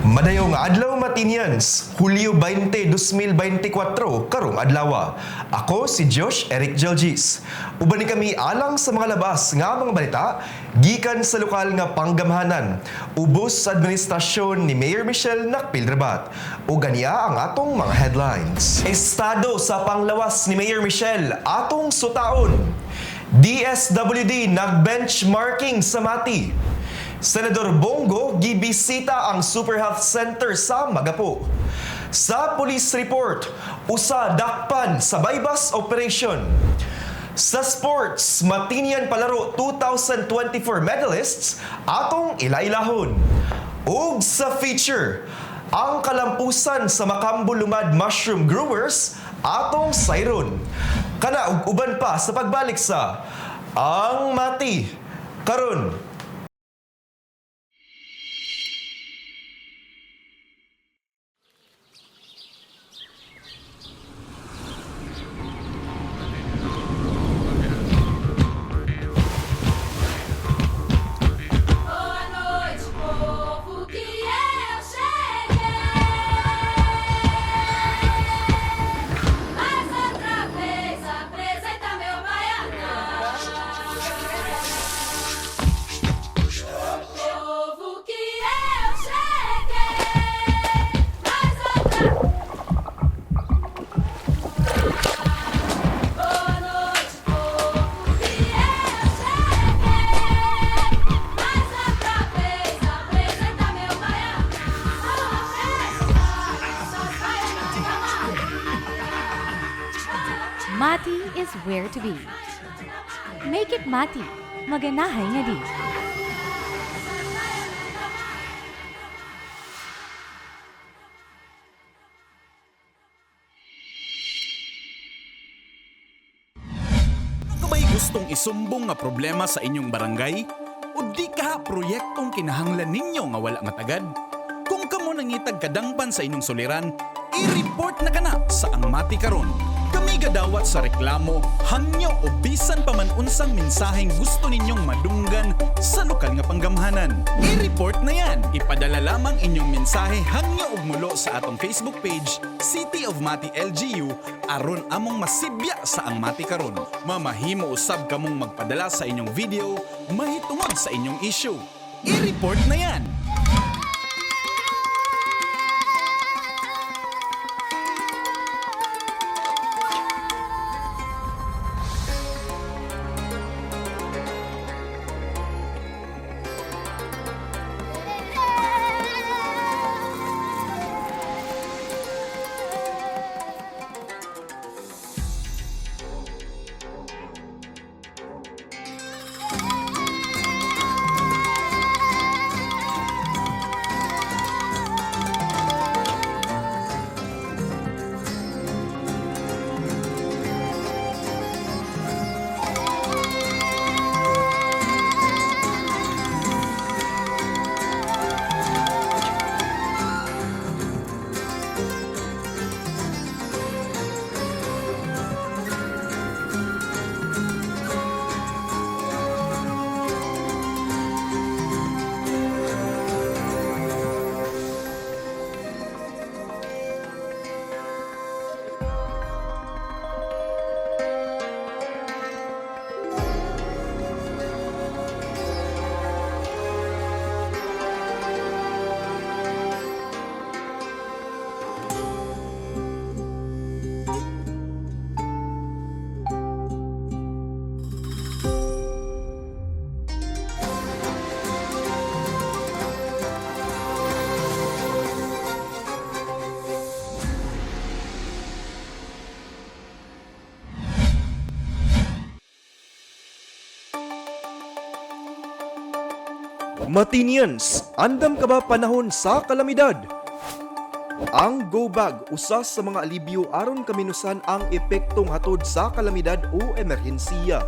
Madayong adlaw matinians, Hulyo 20, 2024, karong adlaw. Ako si Josh Eric Jelgis. Uban ni kami alang sa mga labas nga mga balita gikan sa lokal nga panggamhanan. Ubos sa administrasyon ni Mayor Michelle Nakpilrabat. O ganiya ang atong mga headlines. Estado sa panglawas ni Mayor Michelle atong sutaon. DSWD nag-benchmarking sa Mati. Senador Bongo gibisita ang Super Health Center sa Magapo. Sa police report, usa dakpan sa bypass operation. Sa sports, Matinian Palaro 2024 medalists atong ilailahon. Ug sa feature, ang kalampusan sa Macambo Lumad Mushroom Growers atong sayron. Kana ug uban pa sa pagbalik sa Ang Mati karon. Boa noite, povo, que eu cheguei. Mais outra vez apresenta meu baianão. Povo, que eu cheguei. Mais outra. Boa noite, povo, que eu cheguei. Mais outra vez apresenta meu baianão. Mati is where to be. Make it Mati. Maganahay nga di. Kung may gustong isumbong nga problema sa inyong barangay, o di ka proyektong kinahanglan ninyo nga wala nga tagad, kung kamo nangitag kadangpan sa inyong soliran, i-report na kana sa Ang Mati karon. Kami gadawat sa reklamo, hangyo o bisan pa man unsang mensaheng gusto ninyong madunggan sa lokal nga panggamhanan. I-report na yan. Ipadala lamang inyong mensahe hangyo ug mulo sa atong Facebook page, City of Mati LGU, aron among masibya sa Ang Mati karon. Mamahimo usab kamong magpadala sa inyong video, mahitungod sa inyong issue. I-report na yan. Matinians, andam ka ba panahon sa kalamidad? Ang Go Bag usa sa mga alibyo aron kaminusan ang epektong hatod sa kalamidad o emerhensiya.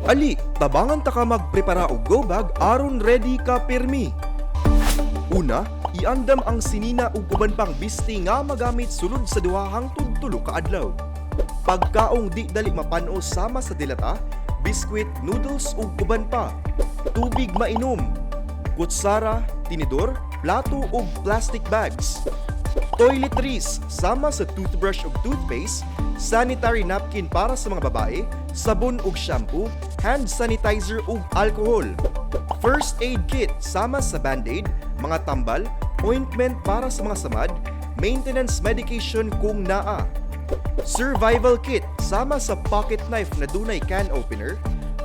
Ali, tabangan ta ka magprepara og Go Bag aron ready ka pirmi. Una, iandam ang sinina ug uban pang bisti nga magamit sulod sa duha hangtod tulo ka adlaw. Pagkaong di dali mapano sama sa dilata, biskwit, noodles ug uban pa. Tubig mainom, kutsara, tinidor, plato ug plastic bags. Toiletries sama sa toothbrush ug toothpaste, sanitary napkin para sa mga babae, sabon ug shampoo, hand sanitizer ug alcohol. First aid kit sama sa band-aid, mga tambal, ointment para sa mga samad, maintenance medication kung naa. Survival kit sama sa pocket knife na dunay can opener,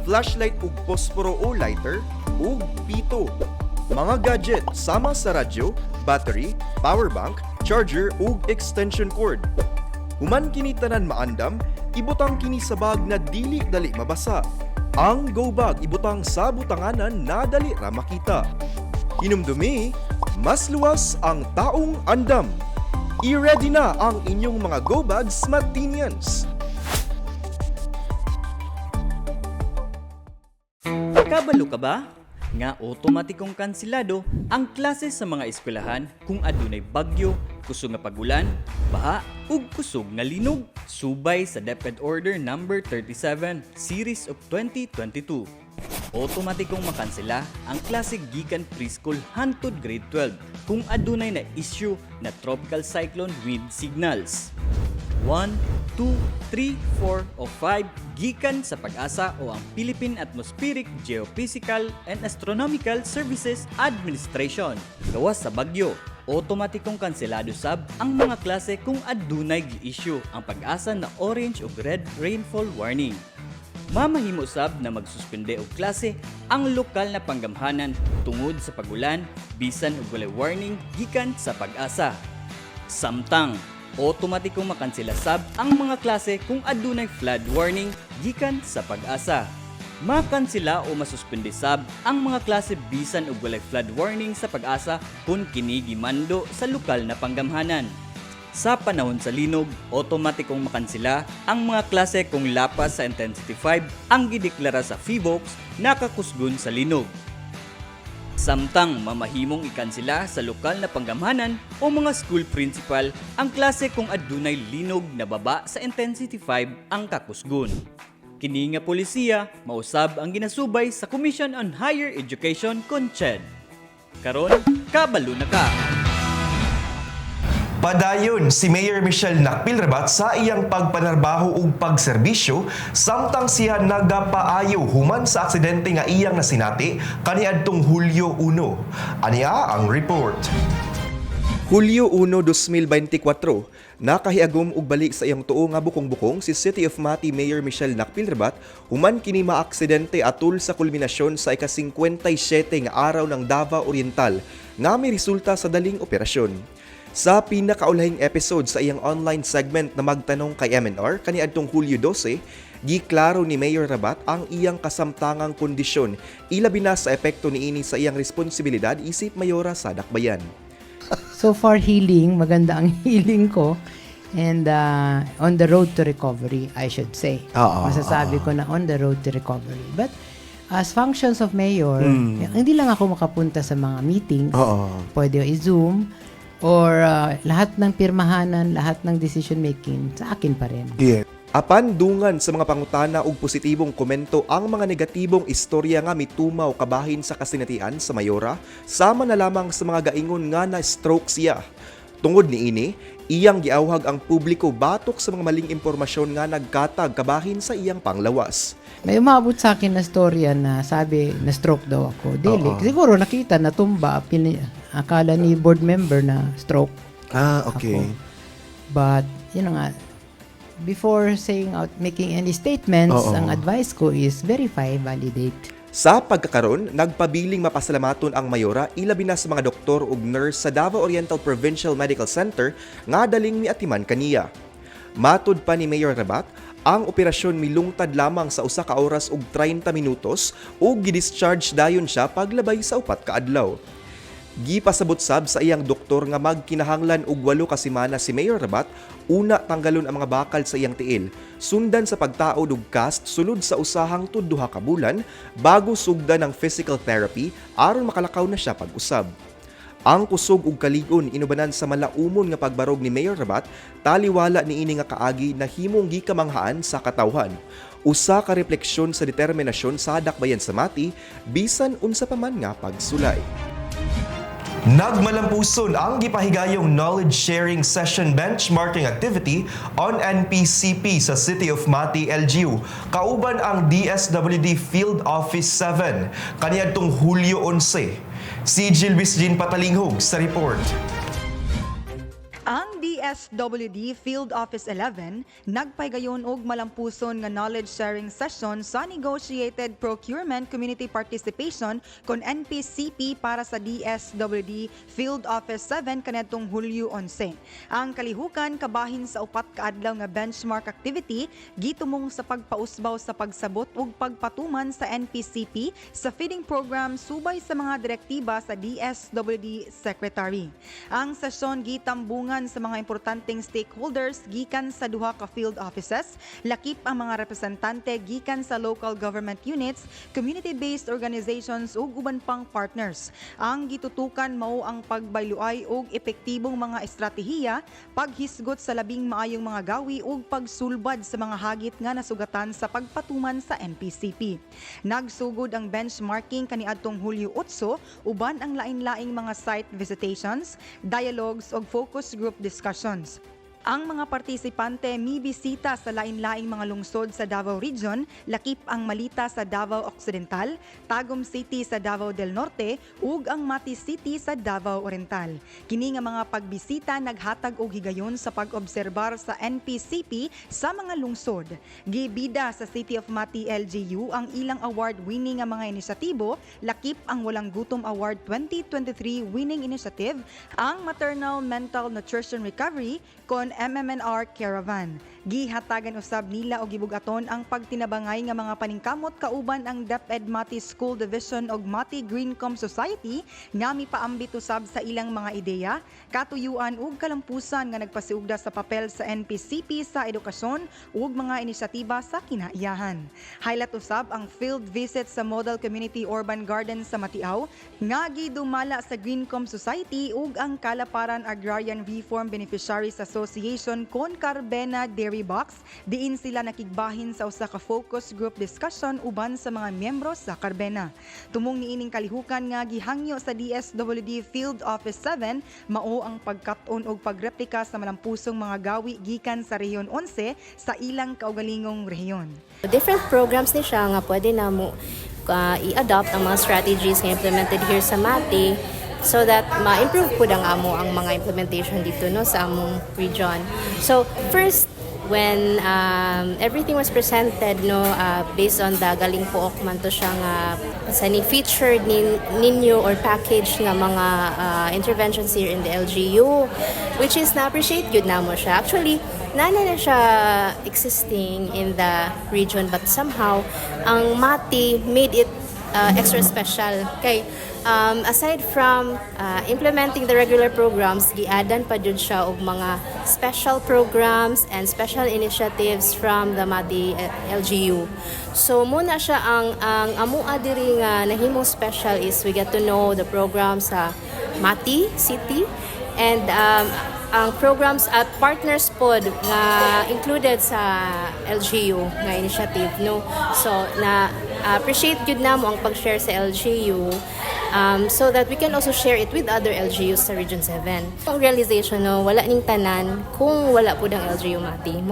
flashlight ug posporo o lighter, ug pito. Mga gadget sama sa radyo, battery, power bank, charger ug extension cord. Human kini tanan maandam, ibutang kini sa bag na dili dali mabasa. Ang go bag ibutang sa butanganan na dali ra makita. Hinumdumi, mas luwas ang taong andam. I-ready na ang inyong mga go bags, Matinians! Kabalo ka ba? Nga otomatikong kansilado ang klase sa mga eskwelahan kung adunay bagyo, kusog nga pagulan, baha, ug kusog nga linog. Subay sa DepEd Order No. 37 Series of 2022. Otomatikong makansela ang klase gikan preschool hangtod grade 12 kung adunay na issue na tropical cyclone wind signals. 1, 2, 3, 4 o 5 gikan sa PAG-ASA o ang Philippine Atmospheric, Geophysical and Astronomical Services Administration. Gawas sa bagyo, otomatikong kanselado sab ang mga klase kung adunay gi-issue ang PAG-ASA na orange ug red rainfall warning. Mamahimo sab na magsuspende og klase ang lokal na panggamhanan tungod sa pagulan bisan og walay warning gikan sa PAG-ASA. Samtang otomatikong makansela sab ang mga klase kung adunay flood warning gikan sa PAG-ASA. Makansela o masuspende sab ang mga klase bisan og walay flood warning sa PAG-ASA kung kini gimando sa lokal na panggamhanan. Sa panahon sa linog, otomatikong makansela ang mga klase kung lapas sa intensity 5 ang gideklara sa PHIVOLCS nakakusgon sa linog. Samtang mamahimong ikansela sa lokal na panggamhanan o mga school principal ang klase kung adunay linog na baba sa intensity 5 ang kakusgon. Kini nga polisiya mausab ang ginasubay sa Commission on Higher Education CONCHED. Karon, kabalo na ka! Padayon si Mayor Michelle Nakpil-Rebat sa iyang pagpanarbaho ug pagserbisyo samtang siya nagapaayo human sa aksidente nga iyang nasinati kaniadtong Hulyo 1. Aniya ang report. Hulyo 1, 2024, nakahiagom og balik sa iyang tuo nga bukong-bukong si City of Mati Mayor Michelle Nakpil-Rebat human kini maaksidente atol sa kulminasyon sa ika-57 nga araw ng Davao Oriental nga may resulta sa daling operasyon. Sa pinakaulahing episode sa iyang online segment na magtanong kay MNR kaniadtong Hulyo 12, giklaro ni Mayor Rabat ang iyang kasamtangang kondisyon ilabi na sa epekto niini sa iyang responsibilidad isip mayora sa Dakbayan. So far healing, maganda ang healing ko and on the road to recovery, I should say. Masasabi ko na on the road to recovery. But as functions of mayor, hindi lang ako makapunta sa mga meetings. Pwede i-Zoom or lahat ng pirmahanan, lahat ng decision making sa akin pa rin. Yeah. Apan dungan sa mga pangutana ug positibong komento ang mga negatibong istorya nga mitumaw kabahin sa kasinatian sa mayora sama na lamang sa mga gaingon nga na stroke siya. Tungod niini, iyang giawhag ang publiko batok sa mga maling impormasyon nga nagkatag kabahin sa iyang panglawas. May umabot sa akin na storya na sabi na stroke daw ako. Dili. Siguro nakita na tumba, akala ni board member na stroke. Okay. Ako. But, yun nga, before saying out, making any statements, ang advice ko is verify, validate. Sa pagkakaroon, nagpabiling mapasalamaton ang mayora ilabi na sa mga doktor ug nurse sa Davao Oriental Provincial Medical Center nga daling miatiman kaniya. Matud pa ni Mayor Rabat, ang operasyon milungtad lamang sa 1 ka oras ug 30 minutos ug gidischarge dayon siya paglabay sa 4 ka adlaw. Gipasabot sab sa iyang doktor nga magkinahanglan og 8 ka semana si Mayor Rabat una tanggalon ang mga bakal sa iyang tiil, sundan sa pagtaod og cast sulod sa usahang 2 ka bulan bago sugdan ng physical therapy aron makalakaw na siya pag-usab. Ang kusog ug kaligon inubanan sa malaumon nga pagbarog ni Mayor Rabat, taliwala niini nga kaagi na himong gikamanghaan sa katawhan. Usa ka refleksyon sa determinasyon sa dakbayan sa Mati bisan unsa pa man nga pagsulay. Nagmalampuson ang gipahigayong knowledge sharing session benchmarking activity on NPCP sa City of Mati, LGU. Kauban ang DSWD Field Office 7 kaniadtong Hulyo 11. Si Jilbis Jean Patalinghog sa report. Ang DSWD Field Office 11 nagpaygayon og malampuson nga knowledge sharing session sa Negotiated Procurement Community Participation kon NPCP para sa DSWD Field Office 7 kaniadtong Hulyo 11. Ang kalihukan kabahin sa upat ka adlaw nga benchmark activity gitumong sa pagpausbaw sa pagsabot ug pagpatuman sa NPCP sa feeding program subay sa mga direktiba sa DSWD Secretary. Ang sesyon gitambungan sa mga importanteng stakeholders gikan sa duha ka field offices, lakip ang mga representante gikan sa local government units, community-based organizations ug uban pang partners. Ang gitutukan mao ang pagbayloay og epektibong mga estratehiya, paghisgot sa labing maayong mga gawi ug pagsulbad sa mga hagit nga nasugatan sa pagpatuman sa NPCP. Nagsugod ang benchmarking kaniadtong Hulyo 8 uban ang lain-laing mga site visitations, dialogues ug focus group discussions. Ang mga partisipante mibisita sa lain-laing mga lungsod sa Davao Region, lakip ang Malita sa Davao Occidental, Tagum City sa Davao del Norte, ug ang Mati City sa Davao Oriental. Kini nga mga pagbisita naghatag og higayon sa pag-obserbar sa NPCP sa mga lungsod. Gibida sa City of Mati LGU ang ilang award-winning nga mga inisyatibo, lakip ang Walang Gutom Award 2023 winning initiative, ang Maternal Mental Nutrition Recovery kon MMNR Caravan. Gihatagan usab nila og gibugaton ang pagtinabangay nga mga paningkamot kauban ang DepEd Mati School Division og Mati Greencom Society nga mipaambit usab sa ilang mga ideya, katuyuan ug kalampusan nga nagpasiugda sa papel sa NPCP sa edukasyon ug mga inisyatiba sa kinaiyahan. Highlight usab ang field visit sa Model Community Urban Garden sa Matiaw nga gidumala sa Greencom Society ug ang Kalaparan Agrarian Reform Beneficiaries Association kon Carbena Dairy Box, diin sila nakigbahin sa usa ka focus group discussion uban sa mga miyembro sa Carbena. Tumong niining kalihukan nga gihangyo sa DSWD Field Office 7 mao ang pagkat-on og pagreplika sa malampusong mga gawi gikan sa Rehiyon 11 sa ilang kaugalingong rehiyon. Different programs ni siya nga pwede na mo i-adopt ang mga strategies nga implemented here sa Mati so that ma-improve po ang amo ang mga implementation dito no sa among region. So first, when everything was presented no based on the galing po man to siya nga sa ni featured ninyo or package nga mga interventions here in the LGU, which is na appreciate gyud namo siya. Actually nana na siya existing in the region but somehow ang Mati made it extra special kay aside from implementing the regular programs, giadan pa jud siya og mga special programs and special initiatives from the Mati LGU. So muna siya ang amua diri nga nahimong special is we get to know the programs sa Mati City and ang programs at partners pod nga included sa LGU nga initiative no. So na appreciate jud namo ang pag-share sa LGU so that we can also share it with other LGUs sa Region 7. Ang realization no, wala ning tanan kung wala pud ang LGU Mati.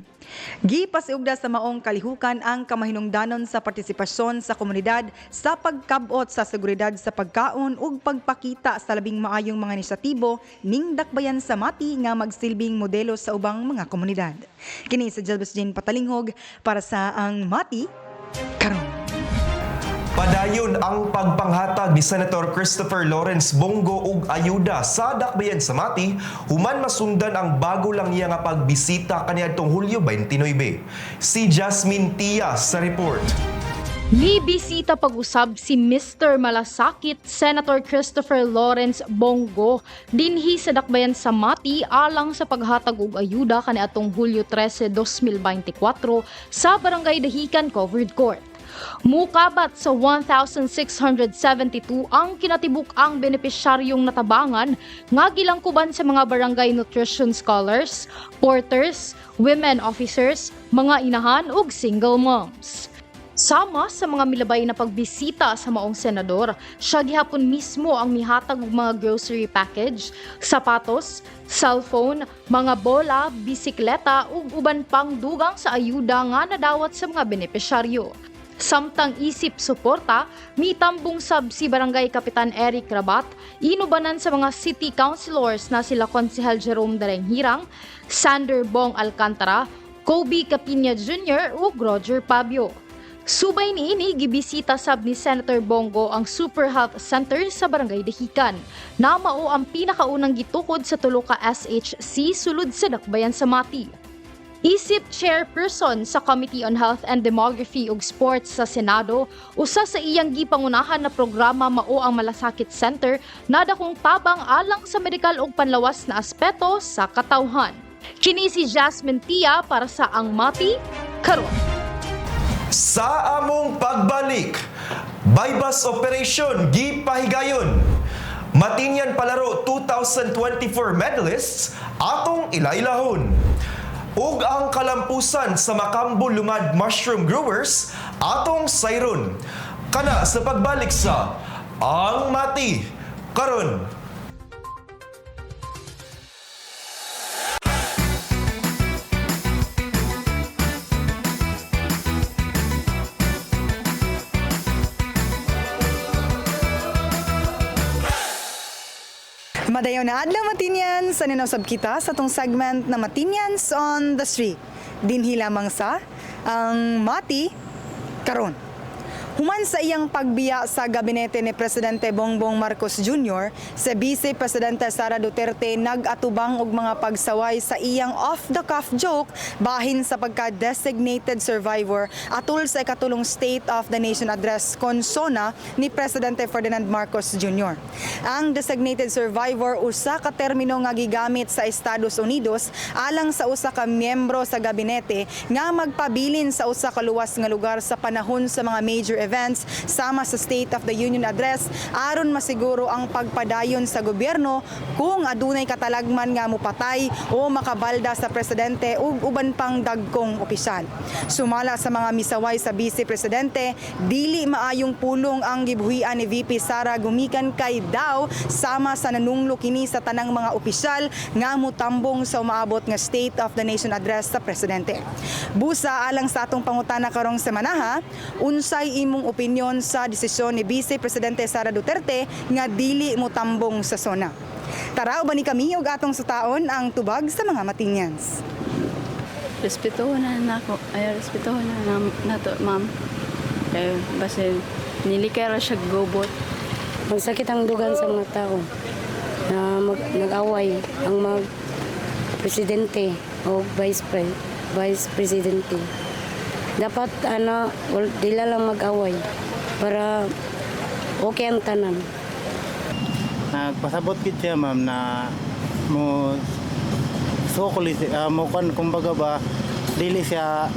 Gipasiugda sa maong kalihukan ang kamahinungdanon sa partisipasyon sa komunidad sa pagkabot sa seguridad sa pagkaon ug pagpakita sa labing maayong mga inisyatibo ning dakbayan sa Mati nga magsilbing modelo sa ubang mga komunidad. Kini si Jilbis Jean Patalinghog para sa ang Mati karon. Padayon ang pagpanghatag ni Senator Christopher Lawrence Bongo og ayuda sa dakbayan sa Mati human masundan ang bago lang iya nga pagbisita kaniadtong Hulyo 29. Si Jasmine Tias sa report. Ni bisita pag-usab si Mr. Malasakit Senator Christopher Lawrence Bongo dinhi sa dakbayan sa Mati alang sa paghatag og ayuda kaniadtong Hulyo 13, 2024 sa Barangay Dahican Covered Court. Mukabat sa 1,672 ang kinatibuk-ang benepisyaryong natabangan nga gilangkuban sa mga barangay nutrition scholars, porters, women officers, mga inahan ug single moms. Sama sa mga milabay na pagbisita sa maong senador, siya gihapon mismo ang mihatag og mga grocery package, sapatos, cellphone, mga bola, bisikleta ug uban pang dugang sa ayuda nga nadawat sa mga benepisyaryo. Samtang isip suporta, mitambong sab si Barangay Kapitan Eric Rabat, inubanan sa mga city councilors na sila Konsehal Jerome Darenghirang, Sander Bong Alcantara, Kobe Capinya Jr. ug Roger Pabio. Subay niini gibisita sab ni Senator Bongo ang Super Health Center sa Barangay Dahican, na mao ang pinakaunang gitukod sa tulo ka SHC sulod sa dakbayan sa Mati. Isip chairperson sa Committee on Health and Demography ug Sports sa Senado, usa sa iyang gipangunahan na programa mao ang Malasakit Center na dakong tabang alang sa medikal ug panlawas na aspeto sa katawhan. Kini si Jasmine Tia para sa Ang Mati Karon. Sa among pagbalik, bypass operation gipahigayon. Matinyan Palaro 2024 medalists atong ilailahon. Ug ang kalampusan sa Macambo Lumad Mushroom Growers atong sayron. Kana sa pagbalik sa Ang Mati Karon. Madayaw na adlaw Matinians, sa ninawsab kita sa tong segment na Matinians on the Street. Dinhi lamang sa Ang Mati Karon. Human sa iyang pagbiya sa gabinete ni Presidente Bongbong Marcos Jr., si Vice Presidente Sara Duterte nag-atubang og mga pagsaway sa iyang off-the-cuff joke bahin sa pagka-designated survivor atul sa ikatulong State of the Nation Address kon SONA ni Presidente Ferdinand Marcos Jr. Ang designated survivor usa ka termino nga gigamit sa Estados Unidos alang sa usa ka miyembro sa gabinete nga magpabilin sa usa ka luwas nga lugar sa panahon sa mga major events sama sa State of the Union Address aron masiguro ang pagpadayon sa gobyerno kung adunay katalagman nga mupatay o makabalda sa presidente ug uban pang dagkong opisyal. Sumala sa mga misaway sa Vice Presidente, dili maayong pulong ang gibuhian ni VP Sara gumikan kay daw sama sa nanunglo kini sa tanang mga opisyal nga mutambong sa umaabot nga State of the Nation Address sa presidente. Busa alang sa atong pangutana karong semana, unsay imong opinyon sa desisyon ni Vice Presidente Sara Duterte nga dili mo tambong sa SONA. Tara, uban ni kami og atong sutaon ang tubag sa mga Matinians. Respetuhan na nako. Ay, respetuhan na to, ma'am. Kaya basta nilikay ra siya gobot. Magsakit ang dugan sa mga tao na nag-away ang mga presidente o vice presidente. Dapat dila lang mag-away para okay ang tanan. Nagpasabot kit siya ma'am na mo sukuli mo kan kumbaga ba dili siya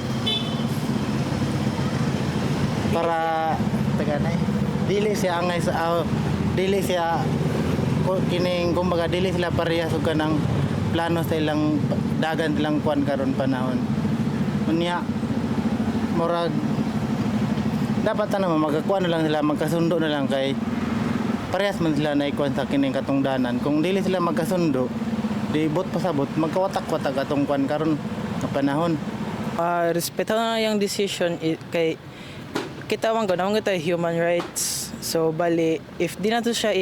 para taganay dili siya angay sa dili siya kining kumbaga dili sila parehas ug kanang plano sa ilang dagan ilang kuan karon panahon. Unya murag dapat magakuha na lang sila, magkasundo na lang kay parehas man sila na ikuan sa kining katungdanan. Kung dili sila magkasundo, di bot pasabot, magkawatak-watak atong kuan karon sa panahon. Respeto na yung decision kay kita man ganaw kita human rights. So bali if di na to siya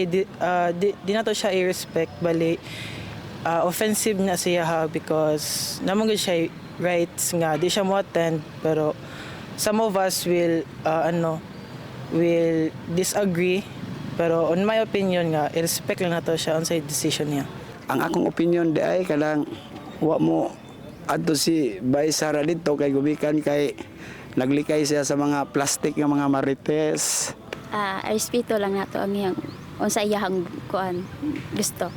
i-respect bali offensive na siya because namang siya rights nga di siya mo attend pero some of us will disagree pero on my opinion nga i-respect lang nato siya on sa decision niya. Ang akong opinion di ay kalang wa mo adto si Vice Sara dito kay gubikan kay naglikay siya sa mga plastic nga mga marites. Respeto lang nato ang iyang unsa iyang kuan gusto.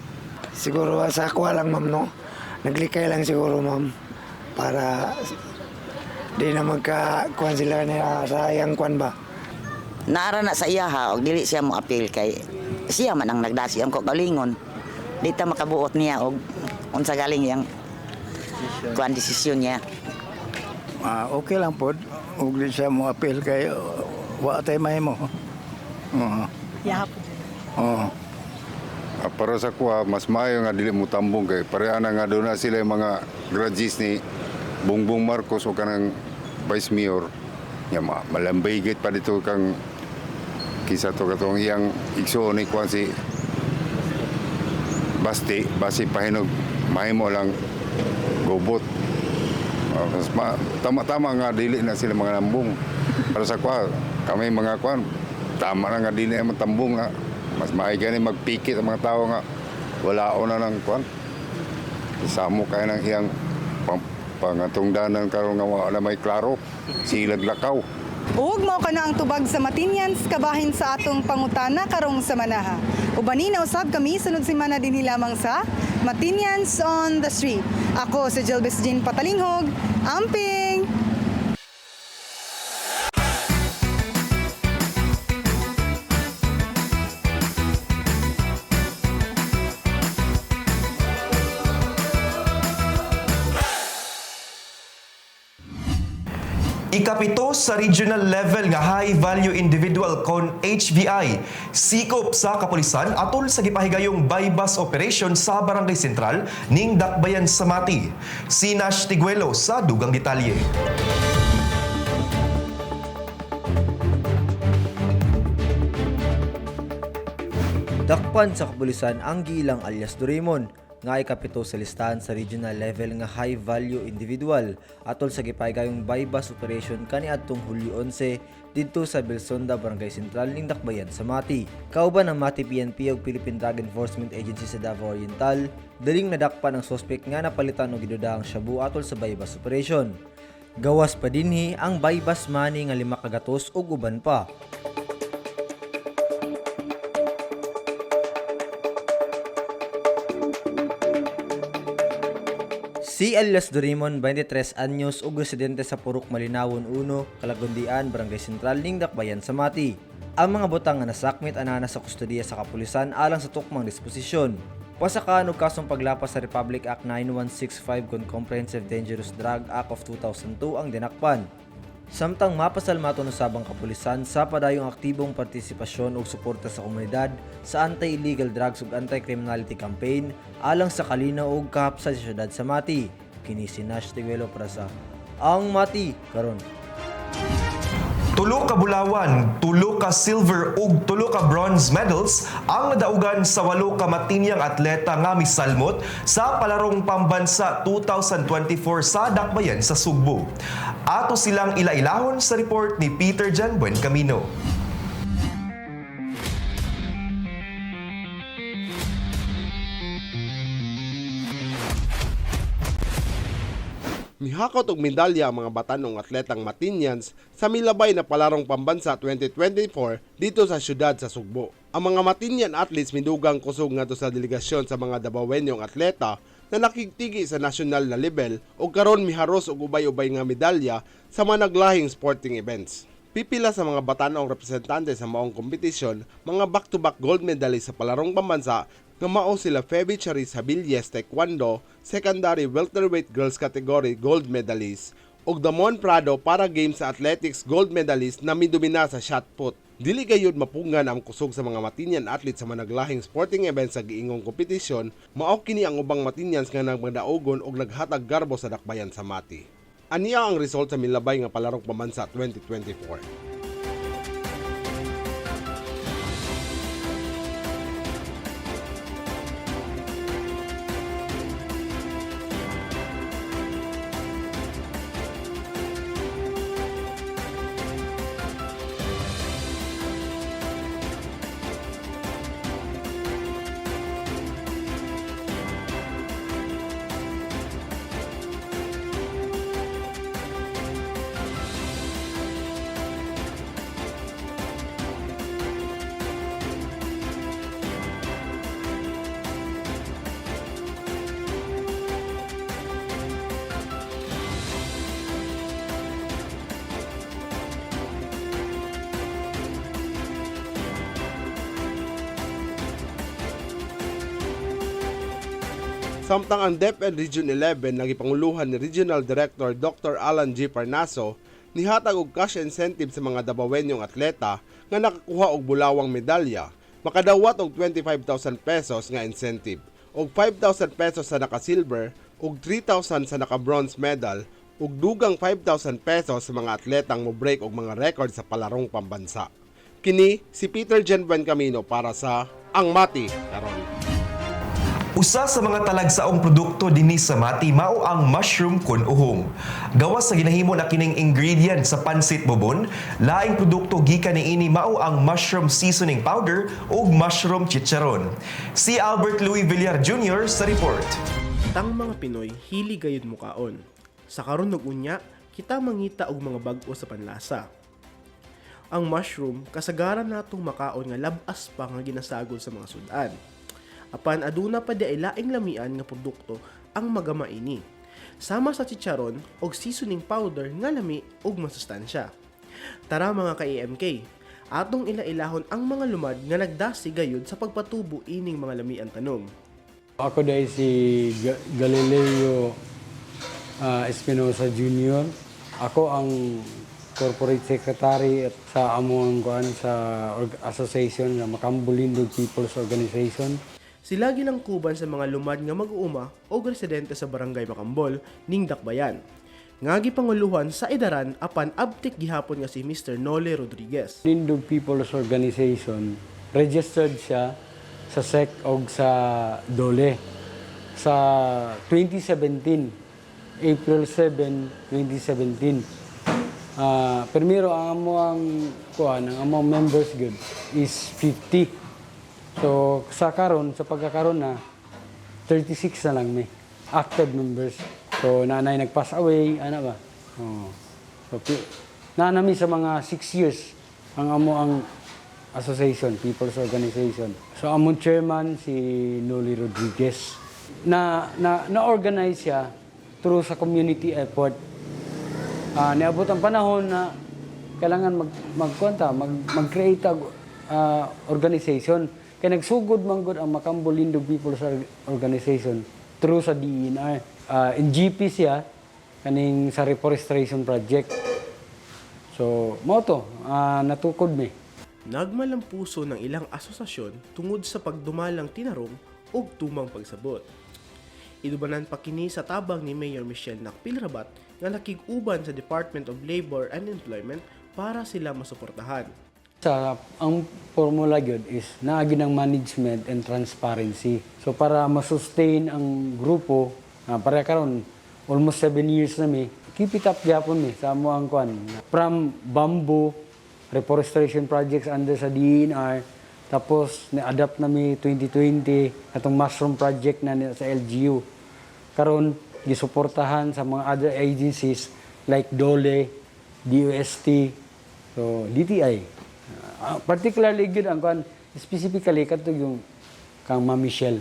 Siguro sa ako lang ma'am no. Naglikay lang siguro ma'am para di na magka-kuan sila na sa iyang kuan ba. Naara na sa iya ha, og dili siya mo appeal kay siya man ang nagdasi ang kagalingon. Di ta makabuot niya og unsa galing yang kuan desisyon niya. Okay lang pod. ug di siya mo appeal kay wa tay mahimo. Oo. Oo. Para sa kuha, mas maayo nga dili mo tambong kay pareha na nga doon na sila yung mga graduates ni Bongbong Marcos o kanang Vice Mayor. Nga malambay git pa dito kang kisa to katong iyang igsoon ni kuha si Basi pahinog mahimo lang gobot. Mas tama-tama nga dili na sila mga lambong. Para sa kuha, kami mga kuha, tama na nga dili na tambong nga. Mas maayos gani magpikit ang mga tao nga wala na ng kuan. Isamo kay nang iyang pangatungdanan karon nga wala may klaro. Silag lakaw. Ug mao kana ang tubag sa Matinyans kabahin sa atong pangutana karong sa Manaha. Ubanin na usab kami sunod semana dinhi lamang sa Matinyans on the Street. Ako si Jelbis Jean Patalinghog, Amping. Ikapito sa regional level nga high value individual kon HVI sikop sa kapulisan atol sa gipahigayong bypass operation sa Barangay Sentral ning Dakbayan sa Mati. Si Nash Tiguelo sa dugang detalye. Dakpan sa kapulisan ang gilang alias Doraemon nga ikapito sa listahan sa regional level nga high value individual atol sa gipahigayong bypass operation kaniadtong Hulyo 11 didto sa Belsonda, Barangay Sentral ning Dakbayan sa Mati. Kauban ang Mati PNP ug Philippine Drug Enforcement Agency sa Davao Oriental, daling nadakpan ang suspect nga napalitan og gidudahang shabu atol sa bypass operation. Gawas pa dinhi ang bypass money nga 5 kagatos ug uban pa. Si alias Doraemon, 23 anyos ug residente sa Purok Malinawon 1, Kalagundian, Barangay Sentral ning Dakbayan sa Mati. Ang mga butang nga nasakmit anana sa kustodiya sa kapulisan alang sa tukmang disposisyon. Pasakaan og kasong paglapas sa Republic Act 9165 kon Comprehensive Dangerous Drug Act of 2002 ang dinakpan. Samtang mapasalmaton usabang kapulisan sa padayong aktibong partisipasyon ug suporta sa komunidad sa anti-illegal drugs ug anti-criminality campaign alang sa kalinaw ug kahapsay sa syudad sa Mati. Kini si Nash Tiguelo para sa Ang Mati karon. 3 ka bulawan, 3 ka silver ug 3 ka bronze medals ang nadaugan sa 8 ka matinyang atleta nga misalmot sa palarong pambansa 2024 sa Dakbayan sa Sugbo. Ato silang ilailahon sa report ni Peter Jan Buencamino. Mihakot og medalya ang mga batanong atletang Matinyans sa milabay na palarong pambansa 2024 dito sa syudad sa Sugbo. Ang mga Matinyan athletes midugang kusog ngadto sa delegasyon sa mga Dabawenyong atleta na nakigtigi sa nasyonal na level ug karon miharos og ubay-ubay nga medalya sa mga naglahing sporting events. Pipila sa mga batanong representante sa maong kompetisyon, mga back-to-back gold medalist sa palarong pambansa nga mao sila Feby Charis Habilles Taekwondo, secondary welterweight girls category gold medalist, ug Damon Prado para games sa athletics gold medalist na midumina sa shot put. Dili gayud mapungan ang kusog sa mga Matinyan athletes sa managlahing sporting events sa giingong kompetisyon, mao kini ang ubang Matinyans nga nagmadaogon og naghatag garbo sa Dakbayan sa Mati. Aniya ang result sa milabay nga palarong pambansa 2024. Samtang ang DepEd Region 11 nagipanguluhan ni Regional Director Dr. Alan G. Parnaso nihatag og cash incentive sa mga Dabawenyong atleta nga nakakuha og bulawang medalya, makadawat og 25,000 pesos nga incentive, og 5,000 pesos sa naka-silver, og 3,000 sa naka-bronze medal, ug dugang 5,000 pesos sa mga atletang mo-break og mga record sa palarong pambansa. Kini si Peter Jen Camino para sa Ang Mati karon. Usa sa mga talagsaong produkto dinhi sa Mati mao ang mushroom kun uhong. Gawas sa ginahimo na kining ingredient sa pansit bobon, laing produkto gikan niini mao ang mushroom seasoning powder ug mushroom chicharon. Si Albert Louis Villar Jr. sa report. Tang mga Pinoy hilig gayud mukaon. Sa karon ug unya, kita mangita og mga bag-o sa panlasa. Ang mushroom kasagaran natong makaon nga labas pa nga ginasagol sa mga sudan. Apan aduna pa di ay laing lamian nga produkto ang magama ini. Sama sa chicharon og seasoning powder nga lami og masustansya. Tara mga ka-EMK, atong ilailahon ang mga lumad nga nagdasi gayud sa pagpatubo ining mga lamian tanom. Ako dahil si Galileo Espinosa Jr. Ako ang corporate secretary at sa among sa association nga Makambulindog People's Organization. Sila ginangkuban sa mga lumad nga mag-uuma o residente sa Barangay Makambol ning Dakbayan. Nga gipanguluhan sa edaran apan abtik gihapon nga si Mr. Nole Rodriguez. Lindog People's Organization, registered siya sa SEC o sa DOLE sa 2017, April 7, 2017. Primero ang among members good is 50. So sa pagkakaroon na 36 na lang may active members. So nanay nag-pass away, ano ba? So nanami sa mga 6 years ang association, People's Organization. So among chairman si Noli Rodriguez na-organize siya through sa community effort. Niabot ang panahon na kailangan mag-create organization. Kaya nagsugod manggod ang Makambulindog People's Organization through sa DENR. In GP siya, kaning sa reforestation project. So, moto, natukod mi. Nagmalang puso ng ilang asosasyon tungod sa pagdumalang tinarong o tumang pagsabot. Idubanan pa kini sa tabang ni Mayor Michelle Nakpilrabat nga nakig-uban sa Department of Labor and Employment para sila masuportahan. Ang formula yun is naagi ng management and transparency. So para masustain ang grupo, para karon almost 7 years na mi, keep it up gyapon mi sa amo ang kwan. From bamboo, reforestation projects under sa DENR, tapos na-adapt na mi 2020, katong mushroom project na sa LGU. Karon gisuportahan sa mga other agencies like DOLE, DOST, so DTI. Particularly good ang kwan, specifically katong yung kang Ma'am Michelle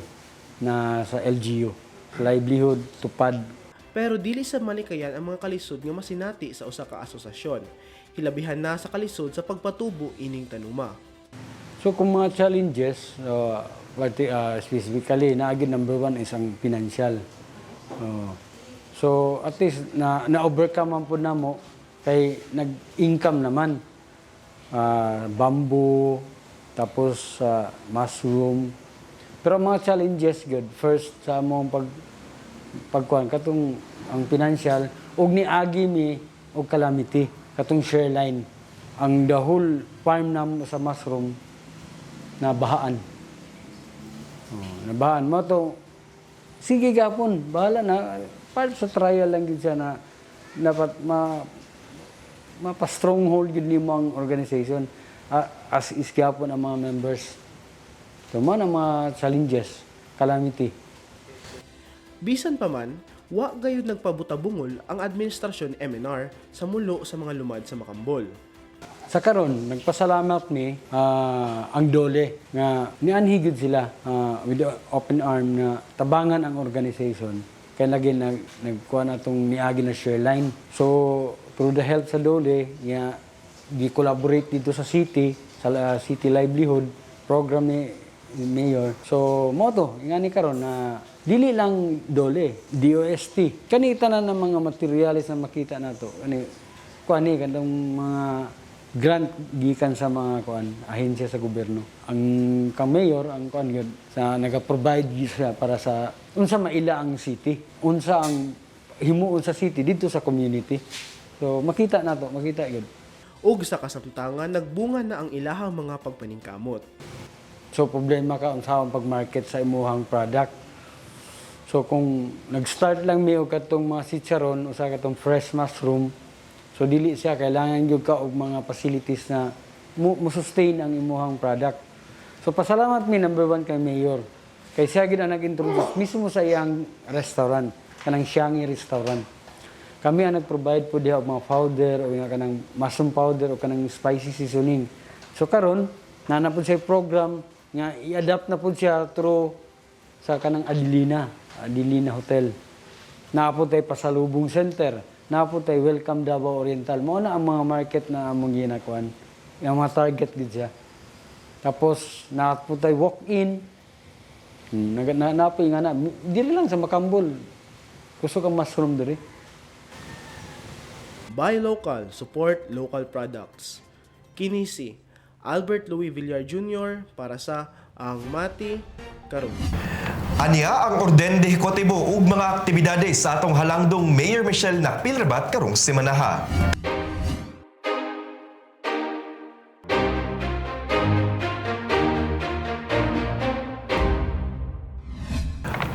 na sa LGU, livelihood, tupad. Pero dili sa manikayan ang mga kalisod nga masinati sa usa ka asosasyon. Hilabihan na sa kalisod sa pagpatubo ining tanuma. So kung mga challenges, specifically, naagid number 1 is ang financial. So at least na-overcome man po namo kay nag-income naman. Bamboo, tapos mushroom. Pero mga challenges good. First sa among pagkuhan katong ang financial ug niagi mi og calamity katong share line. Ang the whole farm nam sa mushroom na bahaan. Nabahaan mo to. Sige gapon, bahala na. Para sa trial lang gid siya na dapat mapa-stronghold yun ni mga organization as iskapon ang mga members. Ito man ang mga challenges, calamity. Bisan pa man, wa gayud nagpabutabungol ang administrasyon MNR sa mulo sa mga lumad sa Makambol. Sa karon nagpasalamat mi ang DOLE nga nianhigid sila with the open arm na tabangan ang organization kay lagi nagkuha na itong niagi na share line. So through the help sa DOLE, gi-collaborate dito sa city, sa city livelihood program ni Mayor. So, moto, ingani karon na dili lang DOLE, DOST. Kanita na ng mga materials na makita nato. kuan ni kadtong mga grant gikan sa mga kuan ahensya sa gobyerno. Ang mayor ang kuan gyud sa naga-provide siya para sa unsa maila ang city, unsa ang himuon sa city dito sa community. So makita gyud. ug sa kasamtangan nagbunga na ang ilahang mga pagpaningkamot. So problema ka unsawang pag-market sa imuhang product. So kung nag-start lang mi og katong mga chicharon usa katong fresh mushroom, so dili siya kailangan gyud ka og mga facilities na mo-sustain ang imuhang product. So pasalamat mi number 1 kay Mayor. Kay siya gid ang nag-introduce mismo sa iyang restaurant, kanang Siangi restaurant. Kami ang nag-provide po diha og mga powder o nga kanang mushroom powder o kanang spicy seasoning. So karon na po siya program nga i-adapt na po siya through sa kanang Adelina Hotel. Napo tay pasalubong center, napo tay Welcome Davao Oriental. Mao na ang mga market na among ginakuan. Yung mga target gid siya. Tapos napo tay walk-in. Napo nga na dili lang sa Makambol. Kusog ang mushroom diri. Buy local, support local products. Kini si Albert Louis Villar Jr. para sa Ang Mati Karon. Aniya ang orden de ejecutibo ug mga aktibidades sa atong halangdong Mayor Michelle Nakpilrabat karong semanaha.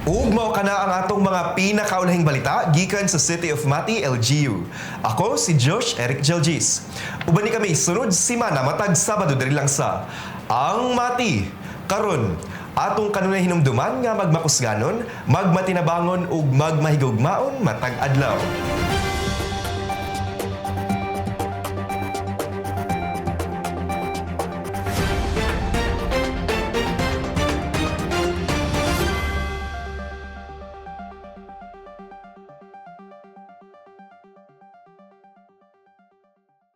Ug mao kana ang atong mga pinakaulahing balita gikan sa City of Mati, LGU. Ako si Josh Eric Jelgis. Uban ni kami sunod semana matag Sabado diri lang sa Ang Mati Karon. Atong kanunay hinumduman nga magmakusganon, magmatinabangon ug magmahigugmaon matag adlaw.